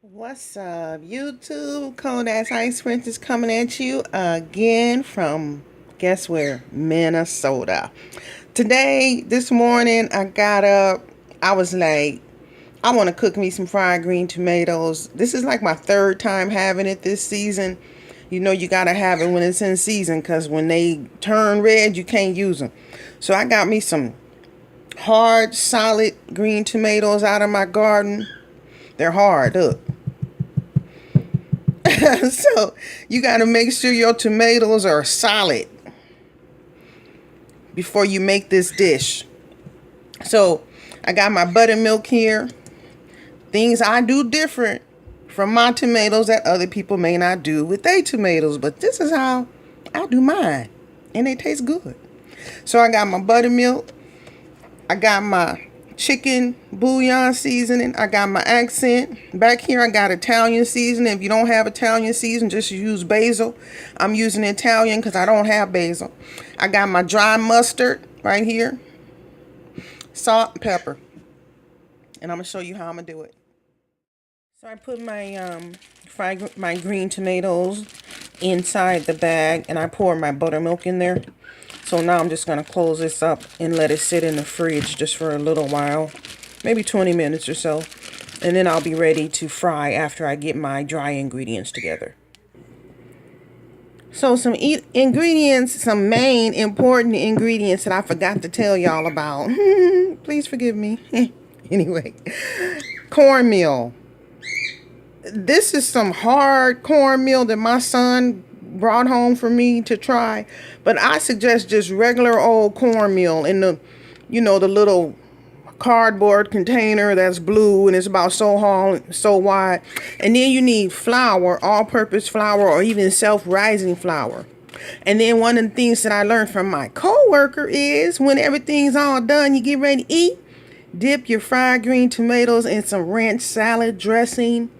What's up, YouTube? Cold Ass Ice Princess coming at you again from, guess where? Minnesota. Today, this morning, I got up. I was like, I want to cook me some fried green tomatoes. This is like my third time having it this season. You know, you got to have it when it's in season because when they turn red, you can't use them. So I got me some hard, solid green tomatoes out of my garden. They're hard, look. So you got to make sure your tomatoes are solid before you make this dish. So I got my buttermilk here. Things I do different from my tomatoes that other people may not do with their tomatoes, but this is how I do mine, and they taste good. So I got my buttermilk. I got my chicken bouillon seasoning. I got my accent. Back here I got Italian seasoning. If you don't have Italian seasoning, just use basil. I'm using Italian because I don't have basil. I got my dry mustard right here. Salt and pepper. And I'm going to show you how I'm going to do it. So I put my green tomatoes inside the bag and I pour my buttermilk in there. So now I'm just going to close this up and let it sit in the fridge just for a little while, maybe 20 minutes or so. And then I'll be ready to fry after I get my dry ingredients together. So some ingredients, some main important ingredients that I forgot to tell y'all about. Please forgive me. Anyway, cornmeal. This is some hard cornmeal that my son brought home for me to try, but I suggest just regular old cornmeal in the, the little cardboard container that's blue and it's about so wide. And then you need flour, all-purpose flour, or even self-rising flour. And then one of the things that I learned from my co-worker is when everything's all done, you get ready to eat, dip your fried green tomatoes in some ranch salad dressing.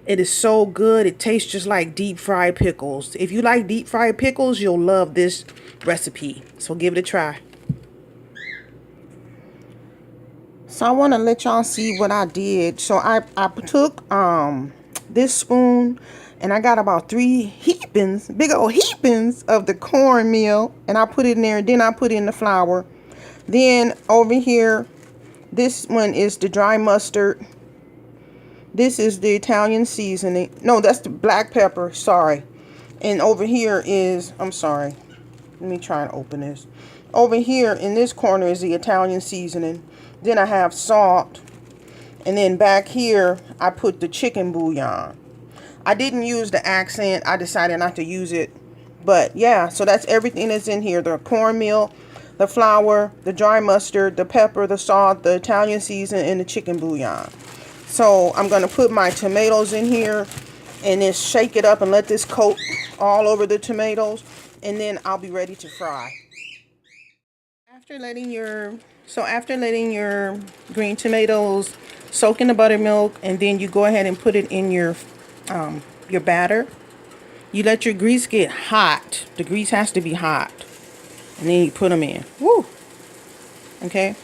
It is so good. It tastes just like deep fried pickles. If you like deep fried pickles, you'll love this recipe. So give it a try. So I want to let y'all see what I did. So I took this spoon and I got about 3 heapings, big old heapings of the cornmeal, and I put it in there. Then I put in the flour. Then over here, this one is the dry mustard. This is the Italian seasoning. No, that's the black pepper. Sorry. And over here is, I'm sorry. Let me try and open this. Over here in this corner is the Italian seasoning. Then I have salt. And then back here, I put the chicken bouillon. I didn't use the accent. I decided not to use it. But yeah, so that's everything that's in here. The cornmeal, the flour, the dry mustard, the pepper, the salt, the Italian seasoning, and the chicken bouillon. So I'm going to put my tomatoes in here and then shake it up and let this coat all over the tomatoes. And then I'll be ready to fry. After letting your green tomatoes soak in the buttermilk, and then you go ahead and put it in your batter. You let your grease get hot. The grease has to be hot. And then you put them in. Woo! Okay.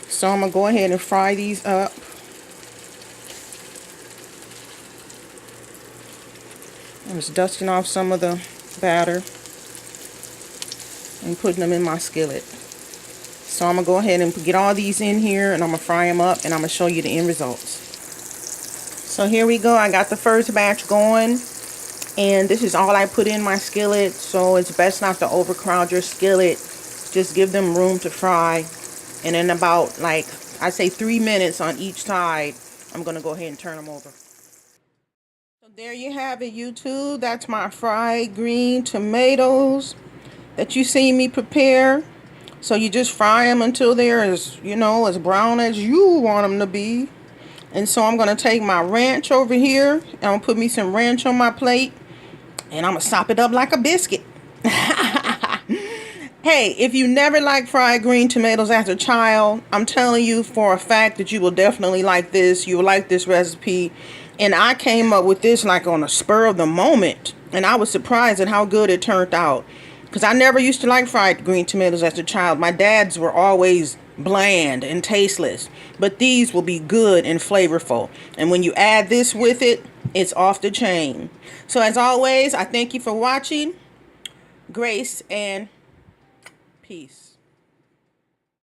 So I'm going to go ahead and fry these up. I'm just dusting off some of the batter and putting them in my skillet. So I'm going to go ahead and get all these in here and I'm going to fry them up and I'm going to show you the end results. So here we go. I got the first batch going and this is all I put in my skillet. So it's best not to overcrowd your skillet. Just give them room to fry. And in about, like, I say 3 minutes on each side, I'm going to go ahead and turn them over. So there you have it, YouTube. That's my fried green tomatoes that you see me prepare. So you just fry them until they're as, as brown as you want them to be. And so I'm going to take my ranch over here. And I'm going to put me some ranch on my plate. And I'm going to sop it up like a biscuit. Hey, if you never liked fried green tomatoes as a child, I'm telling you for a fact that you will definitely like this. You will like this recipe. And I came up with this like on a spur of the moment. And I was surprised at how good it turned out. Because I never used to like fried green tomatoes as a child. My dads were always bland and tasteless. But these will be good and flavorful. And when you add this with it, it's off the chain. So as always, I thank you for watching. Grace and peace.